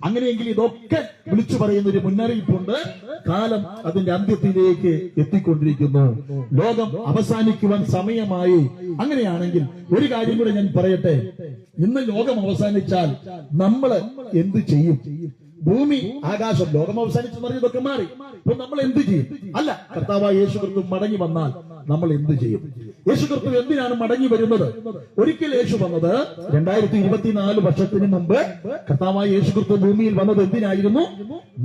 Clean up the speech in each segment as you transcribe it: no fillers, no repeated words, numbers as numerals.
അങ്ങനെയെങ്കിൽ ഇതൊക്കെ വിളിച്ചു പറയുന്ന ഒരു മുന്നറിയിപ്പുണ്ട്. കാലം അതിന്റെ അന്ത്യത്തിലേക്ക് എത്തിക്കൊണ്ടിരിക്കുന്നു. ലോകം അവസാനിക്കുവാൻ സമയമായി. അങ്ങനെയാണെങ്കിൽ ഒരു കാര്യം കൂടെ ഞാൻ പറയട്ടെ. ഇന്ന് ലോകം അവസാനിച്ചാൽ നമ്മൾ എന്ത് ചെയ്യും? ഭൂമി, ആകാശം, ലോകം അവസാനിച്ചു പറഞ്ഞതൊക്കെ മാറി. അപ്പൊ നമ്മൾ എന്ത് ചെയ്യും? അല്ല, കർത്താവായ യേശു ക്രിസ്തു മടങ്ങി വന്നാൽ നമ്മൾ എന്ത് ചെയ്യും? യേശു ക്രിസ്തു എന്തിനാണ് മടങ്ങി വരുന്നത്? ഒരിക്കൽ യേശു വന്നത് 2024 വർഷത്തിന് മുമ്പ് കർത്താവായ യേശു ക്രിസ്തു ഭൂമിയിൽ വന്നത് എന്തിനായിരുന്നു?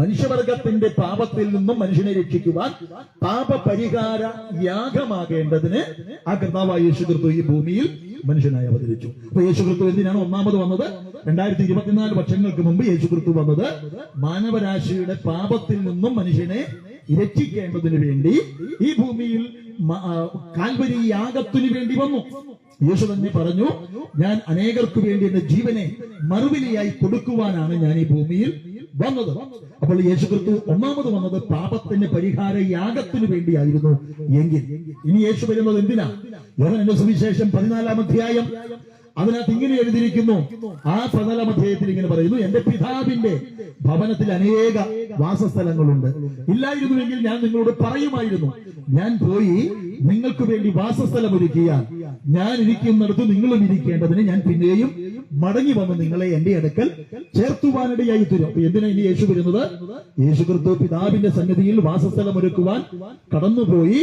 മനുഷ്യവർഗത്തിന്റെ പാപത്തിൽ നിന്നും മനുഷ്യനെ രക്ഷിക്കുവാൻ പാപപരിഹാര യാഗമാകേണ്ടതിന് ആ കർത്താവായ യേശു ക്രിസ്തു ഈ ഭൂമിയിൽ മനുഷ്യനായി അവതരിച്ചു. അപ്പൊ യേശു ക്രിസ്തു എന്തിനാണ് ഒന്നാമത് വന്നത്? 2024 വർഷങ്ങൾക്ക് മുമ്പ് യേശു ക്രിസ്തു വന്നത് മാനവരാശിയുടെ പാപത്തിൽ നിന്നും മനുഷ്യനെ രക്ഷിക്കേണ്ടതിന് വേണ്ടി ഈ ഭൂമിയിൽ കാൽവരി യാഗത്തിനു വേണ്ടി വന്നു. യേശു തന്നെ പറഞ്ഞു, ഞാൻ അനേകർക്ക് വേണ്ടി എന്റെ ജീവനെ മറുവിലയായി കൊടുക്കുവാനാണ് ഞാൻ ഈ ഭൂമിയിൽ വന്നത്. അപ്പോൾ യേശു ക്രിസ്തു ഒന്നാമത് വന്നത് പാപത്തിന്റെ പരിഹാര യാഗത്തിനു വേണ്ടിയായിരുന്നു. എങ്കിൽ ഇനി യേശു വരുന്നത് എന്തിനാ? യോഹന്നാന്റെ സുവിശേഷം 14-ാം അധ്യായം അതിനകത്ത് ഇങ്ങനെ എഴുതിയിരിക്കുന്നു. ആ 14-ാം അധ്യായത്തിൽ ഇങ്ങനെ പറയുന്നു, എന്റെ പിതാവിന്റെ ഭവനത്തിൽ അനേക വാസസ്ഥലങ്ങളുണ്ട്. ഇല്ലായിരുന്നുവെങ്കിൽ ഞാൻ നിങ്ങളോട് പറയുമായിരുന്നു, ഞാൻ പോയി നിങ്ങൾക്ക് വേണ്ടി വാസസ്ഥലം ഒരുക്കിയാൽ ഞാൻ ഇരിക്കുന്നിടത്ത് നിങ്ങളും ഇരിക്കേണ്ടതിന് ഞാൻ പിന്നെയും മടങ്ങി വന്ന് നിങ്ങളെ എന്റെ അടുക്കൽ ചേർത്തുവാനിടയായി തരും. എന്തിനാ ഇനി യേശു വരുന്നത്? യേശു ക്രിസ്തു പിതാവിന്റെ സന്നിധിയിൽ വാസസ്ഥലം ഒരുക്കുവാൻ കടന്നുപോയി.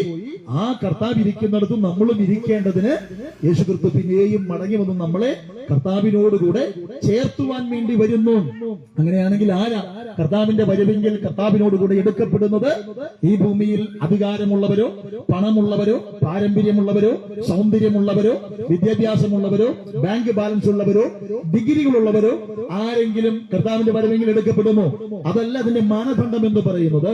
ആ കർത്താവ് ഇരിക്കുന്നിടത്തും നമ്മളും ഇരിക്കേണ്ടതിന് യേശു ക്രിസ്തു പിന്നെയും മടങ്ങി വന്ന് നമ്മളെ കർത്താവിനോടുകൂടെ ചേർത്തുവാൻ വേണ്ടി വരുന്നു. അങ്ങനെയാണെങ്കിൽ ആരാ കർത്താവിന്റെ വരവെങ്കിൽ കർത്താവിനോടുകൂടെ എടുക്കപ്പെടുന്നത്? ഈ ഭൂമിയിൽ അധികാരമുള്ളവരോ, പണമുള്ളവരോ, പാരമ്പര്യമുള്ളവരോ, സൗന്ദര്യമുള്ളവരോ, വിദ്യാഭ്യാസമുള്ളവരോ, ബാങ്ക് ബാലൻസ് ഉള്ളവരോ, ഡിഗ്രികളുള്ളവരോ ആരെങ്കിലും കർത്താവിന്റെ വരവെങ്കിൽ എടുക്കപ്പെടുമോ? അതല്ല അതിന്റെ മാനദണ്ഡം എന്ന് പറയുന്നത്.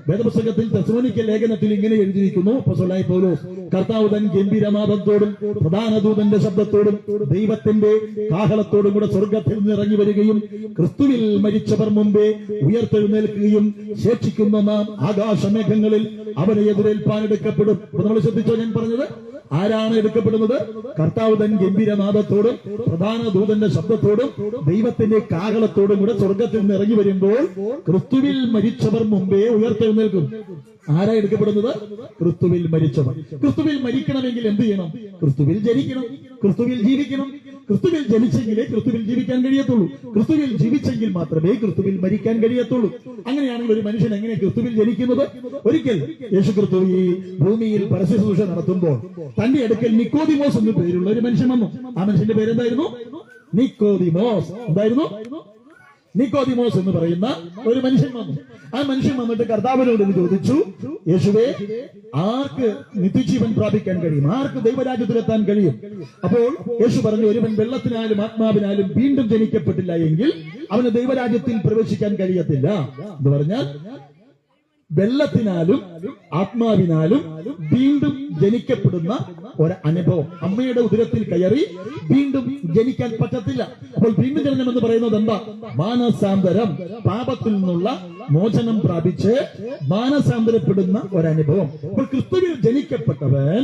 വേദപുസ്തകത്തിൽ തെസ്സലോനിക്ക ലേഖനത്തിൽ ഇങ്ങനെ എഴുതിയിരിക്കുന്നു. അപ്പോസ്തലനായ പൗലോസ്, കർത്താവ് തൻ ഗംഭീരനാദത്തോടും പ്രധാന ദൂതന്റെ ശബ്ദത്തോടും ദൈവത്തിന്റെ കാഹളത്തോടും കൂടെ സ്വർഗത്തിൽ നിന്ന് ഇറങ്ങി വരികയും ക്രിസ്തുവിൽ മരിച്ചവർ മുമ്പേ ഉയർത്തെഴുന്നേൽക്കുകയും ശേഷിക്കുന്ന നാം ആകാശമേഘങ്ങളിൽ അവനെ എതിരേൽപ്പാൻ എടുക്കപ്പെടും. അപ്പൊ നമ്മൾ ശ്രദ്ധിച്ചോ ഞാൻ പറഞ്ഞത്? ആരാണ് എടുക്കപ്പെടുന്നത്? കർത്താവ് തൻ ഗംഭീരനാദത്തോടും പ്രധാന ദൂതന്റെ ശബ്ദത്തോടും ദൈവത്തിന്റെ കാഹളത്തോടും കൂടെ സ്വർഗത്തിൽ നിന്ന് ഇറങ്ങി വരുമ്പോൾ ക്രിസ്തുവിൽ മരിച്ചവർ മുമ്പേ ഉയർത്തെഴുന്നേൽക്കും. ആരാ എടുക്കപ്പെടുന്നത്? ക്രിസ്തുവിൽ മരിച്ചവർ. ക്രിസ്തുവിൽ മരിക്കണമെങ്കിൽ എന്ത് ചെയ്യണം? ക്രിസ്തുവിൽ ജനിക്കണം, ക്രിസ്തുവിൽ ജീവിക്കണം. ക്രിസ്തുവിൽ ജനിച്ചെങ്കിലേ ക്രിസ്തുവിൽ ജീവിക്കാൻ കഴിയത്തുള്ളൂ. ക്രിസ്തുവിൽ ജീവിച്ചെങ്കിൽ മാത്രമേ ക്രിസ്തുവിൽ മരിക്കാൻ കഴിയത്തുള്ളൂ. അങ്ങനെയാണെങ്കിൽ ഒരു മനുഷ്യൻ എങ്ങനെ ക്രിസ്തുവിൽ ജനിക്കുന്നത്? ഒരിക്കൽ യേശു ക്രിസ്തു ഈ ഭൂമിയിൽ പരസ്യശുശ്രൂഷ നടത്തുമ്പോൾ തന്റെ അടുക്കൽ നിക്കോദിമോസ് എന്ന് പേരുള്ള ഒരു മനുഷ്യൻ വന്നു. ആ മനുഷ്യന്റെ പേരെന്തായിരുന്നു? നിക്കോദിമോസ്. എന്തായിരുന്നു? നിക്കോദിമോസ് എന്ന് പറയുന്ന ഒരു മനുഷ്യൻ വന്നു. ആ മനുഷ്യൻ വന്നിട്ട് കർത്താവിനോട് ചോദിച്ചു, യേശുവേ, ആർക്ക് നിത്യജീവൻ പ്രാപിക്കാൻ കഴിയും? ആർക്ക് ദൈവരാജ്യത്തിലെത്താൻ കഴിയും? അപ്പോൾ യേശു പറഞ്ഞു, ഒരുവൻ വെള്ളത്തിനാലും ആത്മാവിനാലും വീണ്ടും ജനിക്കപ്പെട്ടില്ല എങ്കിൽ അവന് ദൈവരാജ്യത്തിൽ പ്രവേശിക്കാൻ കഴിയത്തില്ല. എന്ന് പറഞ്ഞാൽ വെള്ളത്തിനാലും ആത്മാവിനാലും വീണ്ടും ജനിക്കപ്പെടുന്ന ഒരു അനുഭവം. അമ്മയുടെ ഉദരത്തിൽ കയറി വീണ്ടും ജനിക്കാൻ പറ്റത്തില്ല. അപ്പോൾ വീണ്ടും ജനനം എന്ന് പറയുന്നത് എന്താ? മാനസാന്തരം. പാപത്തിൽ നിന്നുള്ള മോചനം പ്രാപിച്ച് മാനസാന്തരപ്പെടുന്ന ഒരനുഭവം. അപ്പോൾ ക്രിസ്തുവിൽ ജനിക്കപ്പെട്ടവൻ,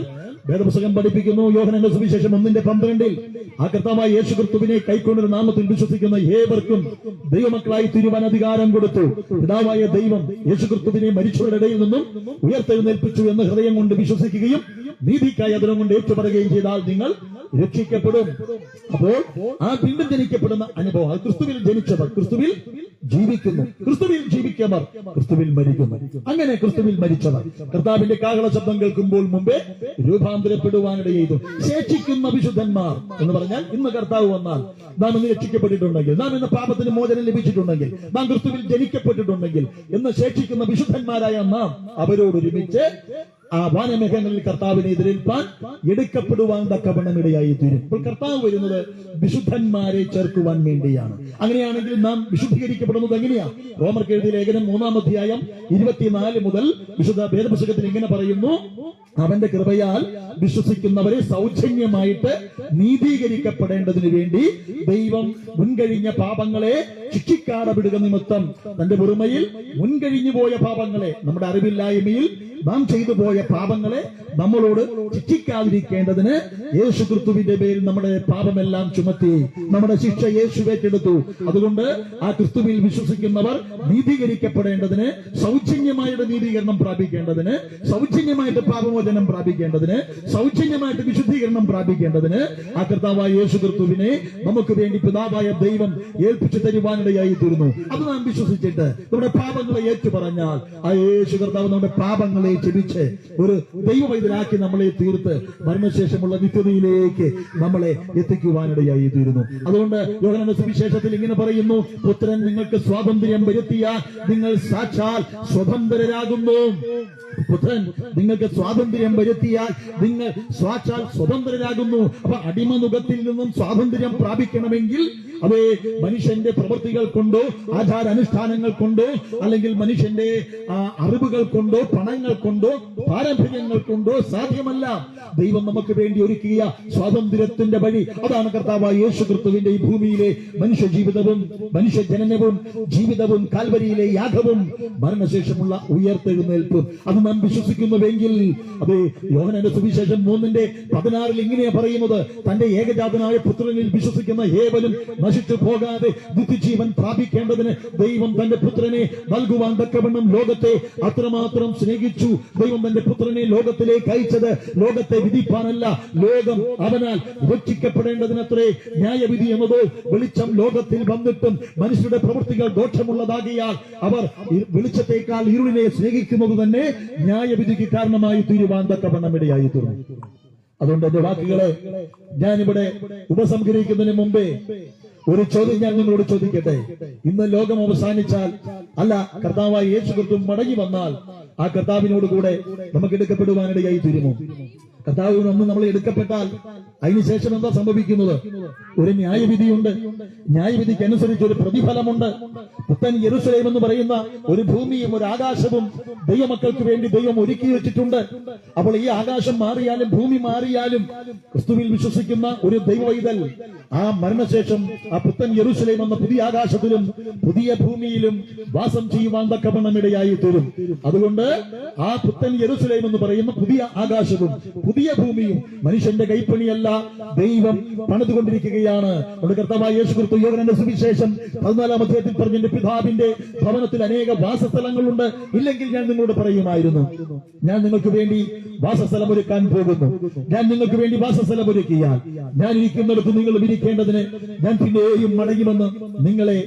വേദപുസ്തകം പഠിപ്പിക്കുന്നു, യോഹന്നാന്റെ സുവിശേഷം 1:12 ആ കർത്താവായ യേശു ക്രിസ്തുവിനെ കൈക്കൊണ്ടൊരു നാമത്തിൽ വിശ്വസിക്കുന്ന ഏവർക്കും ദൈവമക്കളായി തീരുവാൻ അധികാരം കൊടുത്തു. പിതാവായ ദൈവം യേശു ക്രിസ്തുവിനെ മരിച്ചവരുടെ ഇടയിൽ നിന്നും ഉയർത്തെഴുന്നേൽപ്പിച്ചു എന്ന് ഹൃദയം കൊണ്ട് വിശ്വസിക്കുകയും നീതിക്കായി അതിനം കൊണ്ട് ഏറ്റുപറയുകയും ചെയ്താൽ നിങ്ങൾ രക്ഷിക്കപ്പെടും. അപ്പോൾ ആ വീണ്ടും ജനിക്കപ്പെടുന്ന അനുഭവം, അത് ക്രിസ്തുവിൽ ജനിച്ചവർ ക്രിസ്തുവിൽ ജീവിക്കുന്നു, ക്രിസ്തുവിൽ ജീവിക്കുന്നവർ ക്രിസ്തുവിൽ മരിക്കുന്നു. അങ്ങനെ ക്രിസ്തുവിൽ മരിച്ചവർ കർത്താവിന്റെ കാഹള ശബ്ദം കേൾക്കുമ്പോൾ മുമ്പേ രൂപാന്തരപ്പെടുവാനിടയെയ്തു. ശേഷിക്കുന്ന വിശുദ്ധന്മാർ എന്ന് പറഞ്ഞാൽ ഇന്ന് കർത്താവ് വന്നാൽ നാം ഇന്ന് രക്ഷിക്കപ്പെട്ടിട്ടുണ്ടെങ്കിൽ, നാം ഇന്ന് പാപത്തിന് മോചനം ലഭിച്ചിട്ടുണ്ടെങ്കിൽ, നാം ക്രിസ്തുവിൽ ജനിക്കപ്പെട്ടിട്ടുണ്ടെങ്കിൽ, ഇന്ന് ശേഷിക്കുന്ന വിശുദ്ധന്മാരായ നാം അവരോടൊരുമിച്ച് ആ വാനമേഘങ്ങളിൽ കർത്താവിനെ എതിരേൽപ്പാൻ എടുക്കപ്പെടുവാൻ തക്കവണ്ണം ഇടയായി തീരും. അപ്പോൾ കർത്താവ് വരുന്നത് വിശുദ്ധന്മാരെ ചേർക്കുവാൻ വേണ്ടിയാണ്. അങ്ങനെയാണെങ്കിൽ നാം വിശുദ്ധീകരിക്കപ്പെടുന്നത് എങ്ങനെയാ? റോമർക്ക് എഴുതിയ ലേഖനം 3-ാം അധ്യായം 24 മുതൽ വിശുദ്ധ വേദപുസ്തകത്തിൽ ഇങ്ങനെ പറയുന്നു, അവന്റെ കൃപയാൽ വിശ്വസിക്കുന്നവരെ സൗജന്യമായിട്ട് നീതീകരിക്കപ്പെടേണ്ടതിനു വേണ്ടി ദൈവം മുൻകഴിഞ്ഞ പാപങ്ങളെ ശിക്ഷിക്കാതെ വിടുക നിമിത്തം തന്റെ പുറമയിൽ മുൻകഴിഞ്ഞു പോയ പാപങ്ങളെ, നമ്മുടെ അറിവില്ലായ്മയിൽ നാം ചെയ്തു പോയ പാപങ്ങളെ നമ്മളോട് ശിക്ഷിക്കാതിരിക്കേണ്ടതിന് യേശു ക്രിസ്തുവിന്റെ പേരിൽ നമ്മുടെ പാപമെല്ലാം ചുമത്തി നമ്മുടെ ശിക്ഷ യേശു ഏറ്റെടുത്തു. അതുകൊണ്ട് ആ ക്രിസ്തുവിൽ വിശ്വസിക്കുന്നവർ നീതീകരിക്കപ്പെടേണ്ടതിന്, സൗജന്യമായിട്ട് നീതീകരണം പ്രാപിക്കേണ്ടതിന്, സൗജന്യമായിട്ട് പാപമോചനം പ്രാപിക്കേണ്ടതിന്, സൗജന്യമായിട്ട് വിശുദ്ധീകരണം പ്രാപിക്കേണ്ടതിന് ആ കർത്താവായ യേശു ക്രിസ്തുവിനെ നമുക്ക് വേണ്ടി പിതാവായ ദൈവം ഏൽപ്പിച്ചു തരുവാനിടയായി തീർന്നു. അത് നാം വിശ്വസിച്ചിട്ട് നമ്മുടെ പാപങ്ങളെ ഏറ്റുപറഞ്ഞാൽ ആ യേശു കർത്താവ് നമ്മുടെ പാപങ്ങളെ ക്ഷമിച്ച് ഒരു ദൈവവൈദ്യരാക്കി നമ്മളെ തീർത്ത് മരണശേഷമുള്ള നിത്യതയിലേക്ക് നമ്മളെ എത്തിക്കുവാനിടയായി തീരുന്നു. അതുകൊണ്ട് യോഹന്നാന്റെ സുവിശേഷത്തിൽ ഇങ്ങനെ പറയുന്നു, പുത്രൻ നിങ്ങൾക്ക് സ്വാതന്ത്ര്യം വരുത്തിയാൽ നിങ്ങൾ സാക്ഷാൽ സ്വതന്ത്രരാകുന്നു. പുത്രൻ നിങ്ങൾക്ക് സ്വാതന്ത്ര്യം വരുത്തിയാൽ നിങ്ങൾ സാക്ഷാൽ സ്വതന്ത്രരാകുന്നു. അപ്പൊ അടിമനുഖത്തിൽ നിന്നും സ്വാതന്ത്ര്യം പ്രാപിക്കണമെങ്കിൽ അതേ മനുഷ്യന്റെ പ്രവൃത്തികൾ കൊണ്ടോ ആചാരാനുഷ്ഠാനങ്ങൾ കൊണ്ടോ അല്ലെങ്കിൽ മനുഷ്യന്റെ അറിവുകൾ കൊണ്ടോ പണങ്ങൾ കൊണ്ടോ പാരമ്പര്യങ്ങൾ കൊണ്ടോ സാധ്യമല്ല. ദൈവം നമുക്ക് വേണ്ടി ഒരുക്കിയ സ്വാതന്ത്ര്യത്തിന്റെ വഴി അതാണ് കർത്താവായ യേശു ക്രിസ്തുവിന്റെ ഈ ഭൂമിയിലെ മനുഷ്യ ജീവിതവും മനുഷ്യ ജനനവും ജീവിതവും കാൽവരിയിലെ യാഗവും മരണശേഷമുള്ള ഉയർത്തെഴുന്നേൽപ്പും. അത് നാം വിശ്വസിക്കുന്നുവെങ്കിൽ അതേ യോഹന്നാന്റെ സുവിശേഷം 3:16 ഇങ്ങനെയാ പറയുന്നത്, തന്റെ ഏകജാതനായ പുത്രനിൽ വിശ്വസിക്കുന്ന ഏവനും നശിച്ചു പോകാതെ നിത്യജീവൻ പ്രാപിക്കേണ്ടതിന് ദൈവം തന്റെ പുത്രനെ നൽകുവാൻ തക്കവണ്ണം ലോകത്തെ അത്രമാത്രം സ്നേഹിച്ചു. ദൈവം തന്റെ പുത്രനെ ലോകത്തിലേക്ക് അയച്ചത് ലോകത്തെ വിധിപ്പാനല്ല, ലോകം അവനാൽ രക്ഷിക്കപ്പെടേണ്ടതിനത്രേ. ന്യായവിധി എന്നതോ വെളിച്ചം ലോകത്തിൽ വന്നിട്ടും മനുഷ്യരുടെ പ്രവൃത്തികൾ ദോഷമുള്ളതാകിയാൽ അവർ വെളിച്ചത്തേക്കാൾ ഇരുളിനെ സ്നേഹിക്കുന്നത് തന്നെ ന്യായവിധിക്ക് കാരണമായി തീരുവാൻ തക്കവണ്ണം ഇടയായി തീർന്നു. അതുകൊണ്ട് എന്റെ വാക്കുകളെ ഞാനിവിടെ ഉപസംഹരിക്കുന്നതിന് മുമ്പേ ഒരു ചോദ്യം ഞാൻ നിങ്ങളോട് ചോദിക്കട്ടെ. ഇന്ന് ലോകം അവസാനിച്ചാൽ, അല്ല കർത്താവായ യേശു ക്രിസ്തു മടങ്ങി വന്നാൽ ആ കർത്താവിനോട് കൂടെ നമുക്ക് എടുക്കപ്പെടുവാനിടയായി തീരുമോ? കർത്താവിന് ഒന്ന് നമ്മൾ എടുക്കപ്പെട്ടാൽ അതിനുശേഷം എന്താ സംഭവിക്കുന്നത്? ഒരു ന്യായവിധിയുണ്ട്. ന്യായവിധിക്ക് അനുസരിച്ച് ഒരു പ്രതിഫലമുണ്ട്. പുത്തൻ യെരൂശലേം എന്ന് പറയുന്ന ഒരു ഭൂമിയും ഒരു ആകാശവും ദൈവമക്കൾക്ക് വേണ്ടി ദൈവം ഒരുക്കി വെച്ചിട്ടുണ്ട്. അപ്പോൾ ഈ ആകാശം മാറിയാലും ഭൂമി മാറിയാലും ക്രിസ്തുവിൽ വിശ്വസിക്കുന്ന ഒരു ദൈവവൈതൽ ആ മരണശേഷം ആ പുത്തൻ യെരൂശലേം എന്ന പുതിയ ആകാശത്തിലും പുതിയ ഭൂമിയിലും വാസം ചെയ്യുവാൻ തക്കവണ്ണം ഇടയായി തീരും. അതുകൊണ്ട് ആ പുത്തൻ യെരൂശലേം എന്ന് പറയുന്ന പുതിയ ആകാശവും പുതിയ ഭൂമിയും മനുഷ്യന്റെ കൈപ്പണിയല്ല, ദൈവം പണിതുകൊണ്ടിരിക്കുകയാണ്. കർത്താവായ യേശു ക്രിസ്തു യോഹന്നാന്റെ സുവിശേഷം 14-ാം അധ്യായത്തിൽ പറഞ്ഞ പിതാവിന്റെ ഭവനത്തിൽ അനേക വാസസ്ഥലങ്ങളുണ്ട്, ഇല്ലെങ്കിൽ ഞാൻ നിങ്ങളോട് പറയുമായിരുന്നു, ഞാൻ നിങ്ങൾക്ക് വേണ്ടി വാസസ്ഥലം ഒരുക്കാൻ പോകുന്നു. ഞാൻ നിങ്ങൾക്ക് വേണ്ടി വാസസ്ഥലം ഒരുക്കിയാൽ ഞാൻ ഇരിക്കുന്നിടത്ത് നിങ്ങൾ ഇരിക്കേണ്ടതിന് ഞാൻ പിന്നെയും മടങ്ങിവന്ന് നിങ്ങളെ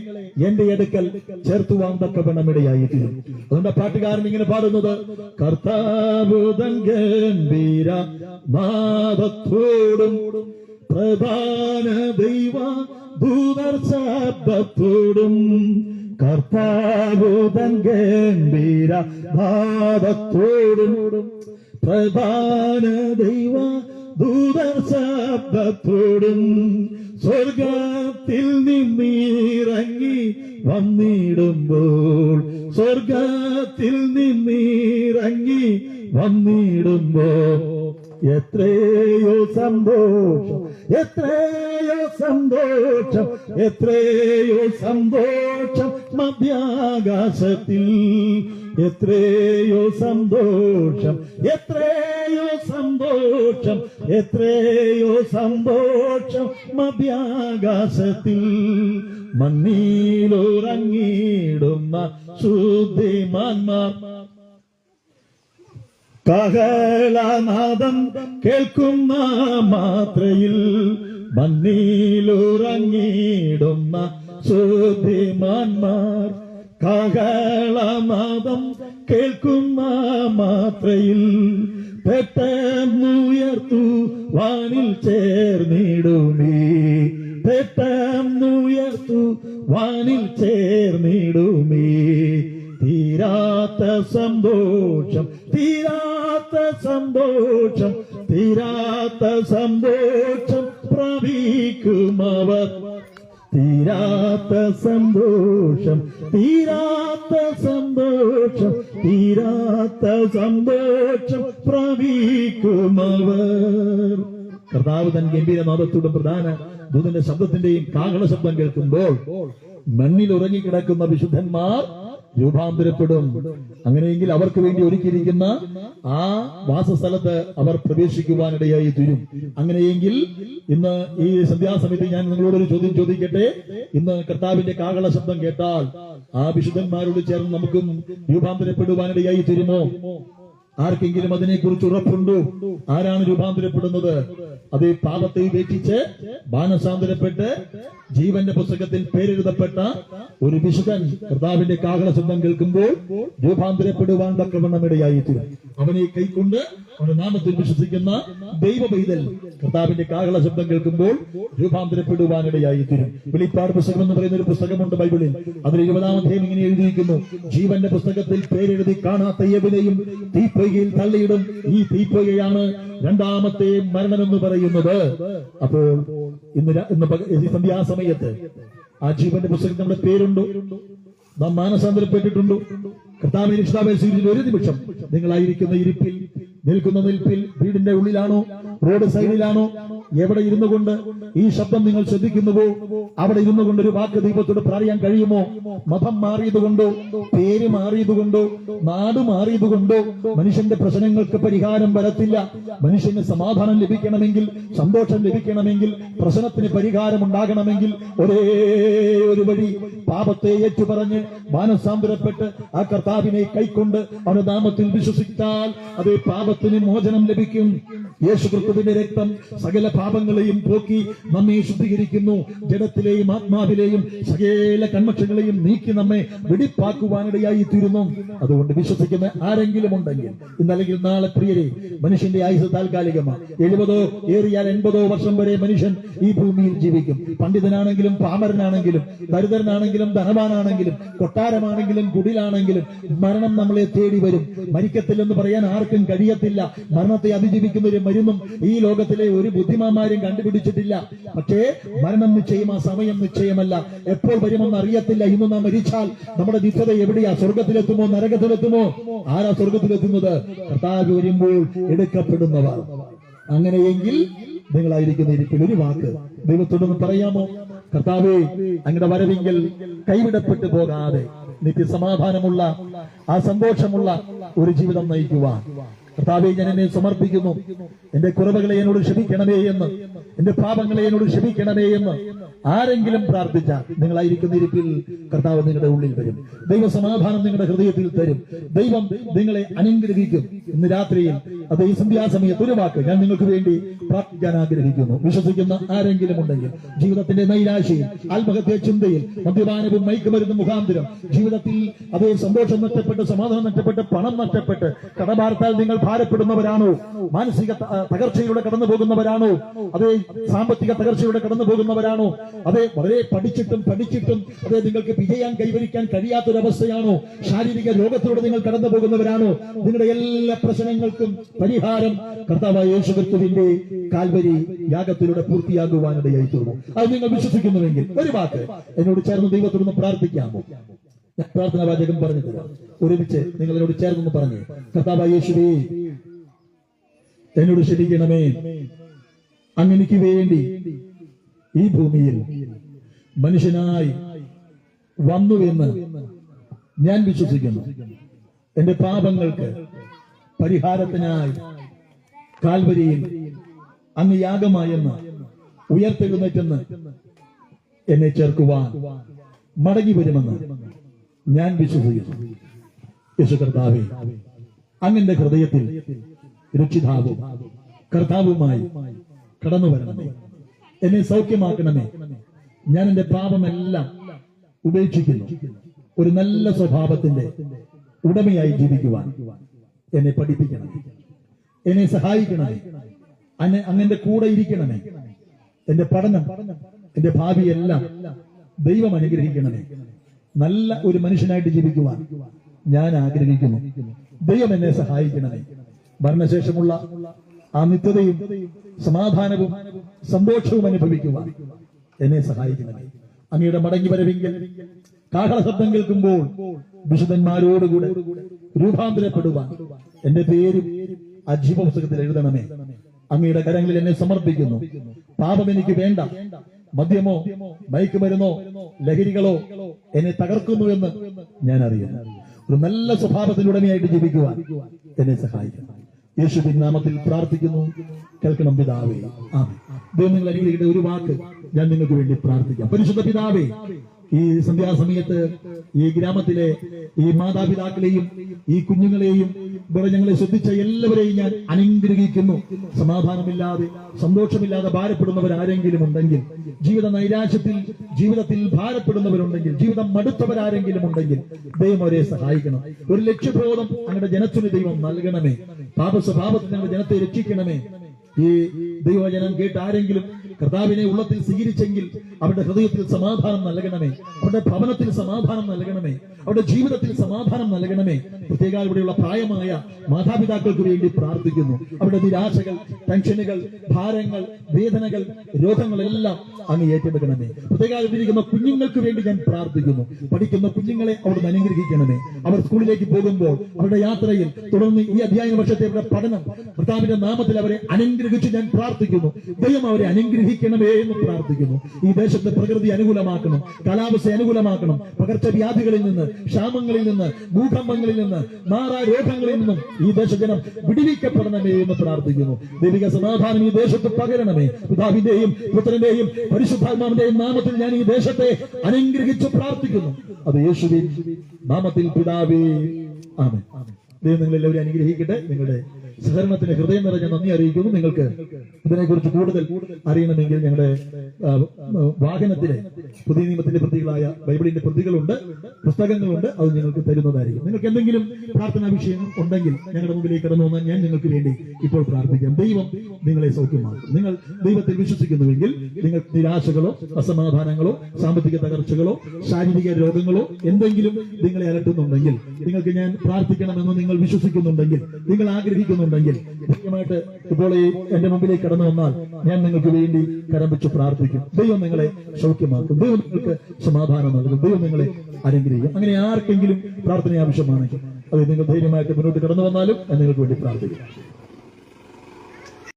എന്റെ അടുക്കൽ ചേർത്തുവാൻ തക്കവണ്ണം ഇടയായി തീരും. അതുകൊണ്ട് പാട്ടുകാരൻ ഇങ്ങനെ പാടുന്നത്, കർത്താവ് തൻ ഗംഭീര നാദത്തോടും പ്രധാന ദൈവ ദൂതർ ശബ്ദത്തോടും, കർത്താവ് തൻ ഗംഭീര നാദത്തോടും പ്രധാന ദൈവ ദൂതർ ശബ്ദത്തോടും സ്വർഗത്തിൽ നിന്നിറങ്ങി വന്നിടുമ്പോൾ, സ്വർഗത്തിൽ നിന്നിറങ്ങി വന്നിടുമ്പോൾ എത്രയോ സന്തോഷം, എത്രയോ സന്തോഷം, എത്രയോ സന്തോഷം മധ്യാകാശത്തിൽ, എത്രയോ സന്തോഷം, എത്രയോ സന്തോഷം, എത്രയോ സന്തോഷം മധ്യാകാശത്തിൽ. മണ്ണിലുറങ്ങിടുന്ന ശുദ്ധിമാന്മാർ കാഹളനാദം കേൾക്കുന്ന മാത്രയിൽ, മണ്ണിലുറങ്ങിടുന്ന ശുദ്ധിമാന്മാർ കാഹളനാദം കേൾക്കുന്ന മാത്രയിൽ പെട്ടെന്നുയർത്തു വാനിൽ ചേർന്നിടുമേ, പെട്ടെന്നുയർത്തു വാനിൽ ചേർന്നിടുമേ. തീരാത്ത സന്തോഷം, തീരാത്ത സന്തോഷം, തീരാത്ത സന്തോഷം പ്രാപിക്കുമവർ, തീരാത്ത സന്തോഷം, തീരാത്ത സന്തോഷം, തീരാത്ത സന്തോഷം പ്രാപിക്കുമവർ. കർത്താവ് തൻ ഗംഭീരനാദത്തോടും പ്രധാന ദൂതന്റെ ശബ്ദത്തിന്റെയും കാഹള ശബ്ദം കേൾക്കുമ്പോൾ മണ്ണിൽ ഉറങ്ങിക്കിടക്കുന്ന വിശുദ്ധന്മാർ രൂപാന്തരപ്പെടും. അങ്ങനെയെങ്കിൽ അവർക്ക് വേണ്ടി ഒരുക്കിയിരിക്കുന്ന ആ വാസസ്ഥലത്ത് അവർ പ്രവേശിക്കുവാനിടയായി തീരും. അങ്ങനെയെങ്കിൽ ഇന്ന് ഈ സന്ധ്യാസമയത്ത് ഞാൻ നിങ്ങളോടൊരു ചോദ്യം ചോദിക്കട്ടെ. ഇന്ന് കർത്താവിന്റെ കാഹള ശബ്ദം കേട്ടാൽ ആ വിശുദ്ധന്മാരോട് ചേർന്ന് നമുക്കും രൂപാന്തരപ്പെടുവാനിടയായി തീരുമോ? ആർക്കെങ്കിലും അതിനെക്കുറിച്ച് ഉറപ്പുണ്ടോ? ആരാണ് രൂപാന്തരപ്പെടുന്നത്? അത് പാപത്തെ ഉപേക്ഷിച്ച് മാനസാന്തരപ്പെട്ട് ജീവന്റെ പുസ്തകത്തിൽ പേരെഴുതപ്പെട്ട ഒരു വിശുദ്ധൻ കർത്താവിന്റെ കാഹള ശബ്ദം കേൾക്കുമ്പോൾ രൂപാന്തരപ്പെടുവാൻ തക്കവണ്ണം ഇടയായിത്തീരും. അവനെ കൈക്കൊണ്ട് അവന്റെ നാമത്തിൽ വിശ്വസിക്കുന്ന ദൈവ പൈതൽ കർത്താവിന്റെ കാഹള ശബ്ദം കേൾക്കുമ്പോൾ രൂപാന്തരപ്പെടുവാനിടയായിത്തീരും. വെളിപ്പാട് പുസ്തകം എന്ന് പറയുന്ന ഒരു പുസ്തകമുണ്ട് ബൈബിളിൽ. അതിൽ 20-ാം അധ്യായം ഇങ്ങനെ എഴുതിയിരിക്കുന്നു: ജീവന്റെ പുസ്തകത്തിൽ പേരെഴുതി കാണാത്ത ഏവനെയും തീപ്പൊയ്കയിൽ തള്ളിയിടും. ഈ തീപ്പൊയ്കയാണ് രണ്ടാമത്തെ മരണമെന്ന് പറയുന്നത്. അപ്പോൾ ഇന്ന് സന്ധ്യാസമയത്ത് ആ ജീവന്റെ പുസ്തകത്തിൽ നമ്മുടെ പേരുണ്ടോ? നാം മാനസാന്തരപ്പെട്ടിട്ടുണ്ടോ? കർത്താവിനെ രക്ഷിതാവായി സ്വീകരിച്ച ഒരു നിമിഷം നിങ്ങളായിരിക്കുന്ന ഇരിപ്പിൽ, നിൽക്കുന്ന നിൽപ്പിൽ, വീടിന്റെ ഉള്ളിലാണോ, റോഡ് സൈഡിലാണോ, എവിടെ ഇരുന്നു കൊണ്ട് ഈ ശബ്ദം നിങ്ങൾ ശ്രദ്ധിക്കുന്നുവോ, അവിടെ ഇരുന്നു കൊണ്ട് ഒരു വാക്ക് ദൈവത്തോട് പറയാൻ കഴിയുമോ? മതം മാറിയതുകൊണ്ടോ, പേര് മാറിയതുകൊണ്ടോ, നാട് മാറിയതുകൊണ്ടോ മനുഷ്യന്റെ പ്രശ്നങ്ങൾക്ക് പരിഹാരം വരത്തില്ല. മനുഷ്യന് സമാധാനം ലഭിക്കണമെങ്കിൽ, സന്തോഷം ലഭിക്കണമെങ്കിൽ, പ്രശ്നത്തിന് പരിഹാരം ഉണ്ടാകണമെങ്കിൽ ഒരേ ഒരു വഴി പാപത്തെ ഏറ്റുപറഞ്ഞ് മാനസാന്തരപ്പെട്ട് ആ കർത്താവിനെ കൈക്കൊണ്ട് അവന്റെ നാമത്തിൽ വിശ്വസിച്ചാൽ അതേ പാപത്തിന് മോചനം ലഭിക്കും. യേശുക്രിസ്തുവിന്റെ രക്തം സകല പാപങ്ങളെയും പോക്കി നമ്മെ ശുദ്ധീകരിക്കുന്നു. ജഡത്തിലെയും ആത്മാവിലെയും സകല കന്മക്ഷങ്ങളെയും നീക്കി നമ്മെ വെടിപ്പാക്കുവാനിടയായി തീരുന്നു. അതുകൊണ്ട് വിശ്വസിക്കുന്ന ആരെങ്കിലും ഉണ്ടെങ്കിൽ ഇന്നല്ലെങ്കിൽ നാളെ പ്രിയരെ, മനുഷ്യന്റെ ആയുസ് താൽക്കാലികമാണ്. 70 ഏറിയാൽ 80 വർഷം വരെ മനുഷ്യൻ ഈ ഭൂമിയിൽ ജീവിക്കും. പണ്ഡിതനാണെങ്കിലും പാമരനാണെങ്കിലും ദരിദ്രനാണെങ്കിലും ധനവാനാണെങ്കിലും കൊട്ടാരമാണെങ്കിലും കുടിലാണെങ്കിലും മരണം നമ്മളെ തേടി വരും. മരിക്കത്തില്ലെന്ന് പറയാൻ ആർക്കും കഴിയത്തില്ല. മരണത്തെ അതിജീവിക്കുന്ന ഒരു മരുന്നും ഈ ലോകത്തിലെ ഒരു ബുദ്ധിമാന്മാരും കണ്ടുപിടിച്ചിട്ടില്ല. പക്ഷേ മരണം നിശ്ചയം, ആ സമയം നിശ്ചയമല്ല. എപ്പോൾ വരുമെന്ന് അറിയത്തില്ല. ഇന്ന് നാം മരിച്ചാൽ നമ്മുടെ നിത്യത എവിടെയാ? സ്വർഗത്തിലെത്തുമോ നരകത്തിലെത്തുമോ? ആരാ സ്വർഗത്തിലെത്തുന്നത്? കർത്താവ് വരുമ്പോൾ എടുക്കപ്പെടുന്നവർ. അങ്ങനെയെങ്കിൽ നിങ്ങളായിരിക്കുന്ന ഇരിപ്പിൽ ഒരു വാക്ക് ദൈവത്തോടൊന്ന് പറയാമോ? കർത്താവേ, അങ്ങയുടെ വരവിങ്കിൽ കൈവിടപ്പെട്ടു പോകാതെ നിത്യസമാധാനമുള്ള, ആ സന്തോഷമുള്ള ഒരു ജീവിതം നയിക്കുവാൻ കർത്താവേ ഞാൻ എന്നെ സമർപ്പിക്കുന്നു. എന്റെ കുറവുകളെ എന്നോട് ക്ഷമിക്കണമേ എന്ന്, എന്റെ പാപങ്ങളെ എന്നോട് ക്ഷമിക്കണമേ എന്ന് ആരെങ്കിലും പ്രാർത്ഥിച്ചാൽ നിങ്ങളായിരിക്കുന്ന ഇരിപ്പിൽ കർത്താവ് നിങ്ങളുടെ ഉള്ളിൽ വരും. ദൈവസമാധാനം നിങ്ങളുടെ ഹൃദയത്തിൽ തരും. ദൈവം നിങ്ങളെ അനുഗ്രഹിക്കും. ഇന്ന് രാത്രിയിൽ അത് ഈ സന്ധ്യാസമയത്ത് ഒരു വാക്ക് ഞാൻ നിങ്ങൾക്ക് വേണ്ടി പ്രാർത്ഥിക്കാൻ ആഗ്രഹിക്കുന്നു. വിശ്വസിക്കുന്ന ആരെങ്കിലും ഉണ്ടെങ്കിൽ ജീവിതത്തിന്റെ നൈരാശയിൽ, ആത്മഹത്യ ചിന്തയിൽ, മദ്യപാനവും മയക്കുമരുന്ന് മുഖാന്തരം ജീവിതത്തിൽ അതേ സന്തോഷം നഷ്ടപ്പെട്ട്, സമാധാനം നഷ്ടപ്പെട്ട്, പണം നഷ്ടപ്പെട്ട്, കടബാർത്താൽ നിങ്ങൾ ഭാരപ്പെടുന്നവരാണോ? മാനസിക തകർച്ചയിലൂടെ കടന്നു പോകുന്നവരാണോ? അതേ സാമ്പത്തിക തകർച്ചയിലൂടെ കടന്നു പോകുന്നവരാണോ? അതെ വളരെ പഠിച്ചിട്ടും അതെ നിങ്ങൾക്ക് വിജയം കൈവരിക്കാൻ കഴിയാത്തൊരവസ്ഥയാണോ? ശാരീരിക രോഗത്തിലൂടെ നിങ്ങൾ കടന്നു പോകുന്നവരാണോ? നിങ്ങളുടെ എല്ലാ പ്രശ്നങ്ങൾക്കും പരിഹാരം കർത്താവായ യേശുക്രിസ്തുവിന്റെ കാൽവരി യാഗത്തിലൂടെ പൂർത്തിയാകുവാനിടയായി തീർന്നു. അത് നിങ്ങൾ വിശ്വസിക്കുന്നുവെങ്കിൽ ഒരു വാക്ക് എന്നോട് ചേർന്ന് ദൈവത്തോടൊന്ന് പ്രാർത്ഥിക്കാമോ? ഞാൻ പ്രാർത്ഥനാ വാചകം പറഞ്ഞു തരാം. ഒരുമിച്ച് നിങ്ങൾ എന്നോട് ചേർന്നൊന്ന് പറഞ്ഞു: കർത്താവായ യേശുവേ, എന്നോട് ക്ഷമിക്കണമേ. അങ്ങനെക്ക് വേണ്ടി ഈ ഭൂമിയിൽ മനുഷ്യനായി വന്നുവെന്ന് ഞാൻ വിശ്വസിക്കുന്നു. എന്റെ പാപങ്ങൾക്ക് പരിഹാരത്തിനായി കാൽവരിയിൽ അങ്ങ് യാഗമായെന്ന് ഉയർത്തെഴുന്നേറ്റെന്ന് എന്നെ ചേർക്കുവാൻ മടങ്ങി വരുമെന്ന് ഞാൻ വിശ്വസിക്കുന്നു. യേശു കർത്താവേ, അങ്ങന്റെ ഹൃദയത്തിൽ രക്ഷിതാവും കർത്താവുമായി കടന്നു വരണമേ. എന്നെ സൗഖ്യമാക്കണമേ. ഞാൻ എന്റെ പാപമെല്ലാം ഉപേക്ഷിക്കുന്നു. ഒരു നല്ല സ്വഭാവത്തിന്റെ ഉടമയായി ജീവിക്കുവാൻ എന്നെ പഠിപ്പിക്കണമേ. എന്നെ സഹായിക്കണമേ. അങ്ങന്റെ കൂടെ ഇരിക്കണമേ. എന്റെ പഠനം, എന്റെ ഭാവിയെല്ലാം ദൈവം അനുഗ്രഹിക്കണമേ. നല്ല ഒരു മനുഷ്യനായിട്ട് ജീവിക്കുവാൻ ഞാൻ ആഗ്രഹിക്കുന്നു. ദൈവം എന്നെ സഹായിക്കണമേ. മരണശേഷമുള്ള ആ നിത്യതയും സമാധാനവും സന്തോഷവും അനുഭവിക്കുവാൻ എന്നെ സഹായിക്കണമേ. അങ്ങയുടെ മടങ്ങി വരവെങ്കിൽ കാഹള ശബ്ദം കേൾക്കുമ്പോൾ വിശുദ്ധന്മാരോടുകൂടെ രൂപാന്തരപ്പെടുവാൻ എന്റെ പേരും ആ ജീവപുസ്തകത്തിൽ എഴുതണമേ. അങ്ങയുടെ കരങ്ങളിൽ എന്നെ സമർപ്പിക്കുന്നു. പാപം എനിക്ക് വേണ്ട. മദ്യമോ മയക്കുമരുന്നോ ലഹരികളോ എന്നെ തകർക്കുന്നു എന്ന് ഞാൻ അറിയുന്നു. ഒരു നല്ല സ്വഭാവത്തിനുടമയായിട്ട് ജീവിക്കുവാൻ എന്നെ സഹായിക്കണം. യേശുവിൻ നാമത്തിൽ പ്രാർത്ഥിക്കുന്നു. കേൾക്കണം പിതാവേ. ആമേൻ. ദൈവം നിങ്ങൾ അനുഗ്രഹിക്കട്ടെ. ഒരു വാക്ക് ഞാൻ നിങ്ങൾക്ക് വേണ്ടി പ്രാർത്ഥിക്കാം. പരിശുദ്ധ പിതാവേ, ഈ സന്ധ്യാസമയത്ത് ഈ ഗ്രാമത്തിലെ ഈ മാതാപിതാക്കളെയും ഈ കുഞ്ഞുങ്ങളെയും ഇവിടെ ഞങ്ങളെ ശ്രദ്ധിച്ച എല്ലാവരെയും ഞാൻ അനുഗ്രഹിക്കുന്നു. സമാധാനമില്ലാതെ സന്തോഷമില്ലാതെ ഭാരപ്പെടുന്നവരാരെങ്കിലും ഉണ്ടെങ്കിൽ, ജീവിത നൈരാശ്യത്തിൽ ജീവിതത്തിൽ ഭാരപ്പെടുന്നവരുണ്ടെങ്കിൽ, ജീവിതം മടുത്തവരാരെങ്കിലും ഉണ്ടെങ്കിൽ ദൈവം അവരെ സഹായിക്കണം. ഒരു ലക്ഷ്യബോധം ഞങ്ങളുടെ ജനത്തിന് ദൈവം നൽകണമേ. പാപസ്വഭാവത്തിൽ ഞങ്ങളുടെ ജനത്തെ രക്ഷിക്കണമേ. ഈ ദൈവവചനം കേട്ട് ആരെങ്കിലും കർത്താവിനെ ഉള്ളത്തിൽ സ്വീകരിച്ചെങ്കിൽ അവരുടെ ഹൃദയത്തിൽ സമാധാനം നൽകണമേ. അവരുടെ ഭവനത്തിൽ സമാധാനം നൽകണമേ. അവരുടെ ജീവിതത്തിൽ സമാധാനം നൽകണമേ. പ്രത്യേക ഇവിടെയുള്ള പ്രായമായ മാതാപിതാക്കൾക്ക് വേണ്ടി പ്രാർത്ഥിക്കുന്നു. അവരുടെ നിരാശകൾ, ടെൻഷനുകൾ, ഭാരങ്ങൾ, വേദനകൾ, രോഗങ്ങളെല്ലാം അങ്ങ് ഏറ്റെടുക്കണമേ. പ്രത്യേക ഇരിക്കുന്ന കുഞ്ഞുങ്ങൾക്ക് വേണ്ടി ഞാൻ പ്രാർത്ഥിക്കുന്നു. പഠിക്കുന്ന കുഞ്ഞുങ്ങളെ അവിടുന്ന് അനുഗ്രഹിക്കണമേ. അവർ സ്കൂളിലേക്ക് പോകുമ്പോൾ അവരുടെ യാത്രയിൽ തുടർന്ന് ഈ അധ്യായ വർഷത്തെ അവരുടെ പഠനം കർത്താവിന്റെ നാമത്തിൽ അവരെ അനുഗ്രഹിച്ച് ഞാൻ പ്രാർത്ഥിക്കുന്നു. ദൈവം അവരെ അനുഗ്രഹിക്കണമേ എന്ന് പ്രാർത്ഥിക്കുന്നു. ഈ ദേശത്തെ പ്രകൃതി അനുകൂലമാക്കണം, കാലാവസ്ഥ അനുകൂലമാക്കണം. പകർച്ചവ്യാധികളിൽ നിന്ന്, ക്ഷാമങ്ങളിൽ നിന്ന്, ഭൂകമ്പങ്ങളിൽ നിന്ന്, മാറാരോഗങ്ങളിൽ നിന്നും ഈ ദേശജനം വിടുവിക്കപ്പെടണമേ എന്ന് പ്രാർത്ഥിക്കുന്നു. ദൈവിക സമാധാനം ഈ ദേശത്ത് പകരണമേ. പിതാവിന്റെയും പുത്രന്റെയും പരിശുദ്ധാത്മാവിന്റെയും നാമത്തിൽ ഞാൻ ഈ ദേശത്തെ അനുഗ്രഹിച്ച് പ്രാർത്ഥിക്കുന്നു. അത് യേശുവിൻ നാമത്തിൽ പിതാവേ, ആമേൻ. ദൈവം നിങ്ങളെല്ലാവരും അനുഗ്രഹിക്കട്ടെ. നിങ്ങളുടെ സഹകരണത്തിന് ഹൃദയം നിറഞ്ഞ നന്ദി അറിയിക്കുന്നു. നിങ്ങൾക്ക് ഇതിനെക്കുറിച്ച് കൂടുതൽ അറിയണമെങ്കിൽ ഞങ്ങളുടെ വാഹനത്തിലെ പുതിയ നിയമത്തിന്റെ പ്രതികളായ ബൈബിളിന്റെ പ്രതികളുണ്ട്, പുസ്തകങ്ങളുണ്ട്. അത് നിങ്ങൾക്ക് തരുന്നതായിരിക്കും. നിങ്ങൾക്ക് എന്തെങ്കിലും പ്രാർത്ഥനാ വിഷയം ഉണ്ടെങ്കിൽ ഞങ്ങളുടെ മുമ്പിലേക്ക് കടന്നു വന്നാൽ ഞാൻ നിങ്ങൾക്ക് വേണ്ടി ഇപ്പോൾ പ്രാർത്ഥിക്കാം. ദൈവം നിങ്ങളെ സൗഖ്യമാക്കും. നിങ്ങൾ ദൈവത്തിൽ വിശ്വസിക്കുന്നുവെങ്കിൽ നിങ്ങൾ നിരാശകളോ അസമാധാനങ്ങളോ സാമ്പത്തിക തകർച്ചകളോ ശാരീരിക രോഗങ്ങളോ എന്തെങ്കിലും നിങ്ങളെ അലട്ടുന്നുണ്ടെങ്കിൽ, നിങ്ങൾക്ക് ഞാൻ പ്രാർത്ഥിക്കണമെന്ന് നിങ്ങൾ വിശ്വസിക്കുന്നുണ്ടെങ്കിൽ, നിങ്ങൾ ആഗ്രഹിക്കുന്നുണ്ടെങ്കിൽ കൃത്യമായിട്ട് ഇപ്പോൾ എന്റെ മുമ്പിലേക്ക് കടന്നു വന്നാൽ ഞാൻ നിങ്ങൾക്ക് വേണ്ടി കരം വെച്ച് പ്രാർത്ഥിക്കും. ദൈവം നിങ്ങളെ സൗഖ്യമാക്കും. ദൈവം നിങ്ങൾക്ക് സമാധാനം നൽകും. ദൈവം നിങ്ങളെ അനുഗ്രഹിക്കും. അങ്ങനെ ആർക്കെങ്കിലും പ്രാർത്ഥന ആവശ്യമാണെങ്കിൽ അത് നിങ്ങൾ ധൈര്യമായിട്ട് മുന്നോട്ട് കടന്നു വന്നാലും ഞാൻ നിങ്ങൾക്ക് വേണ്ടി പ്രാർത്ഥിക്കും.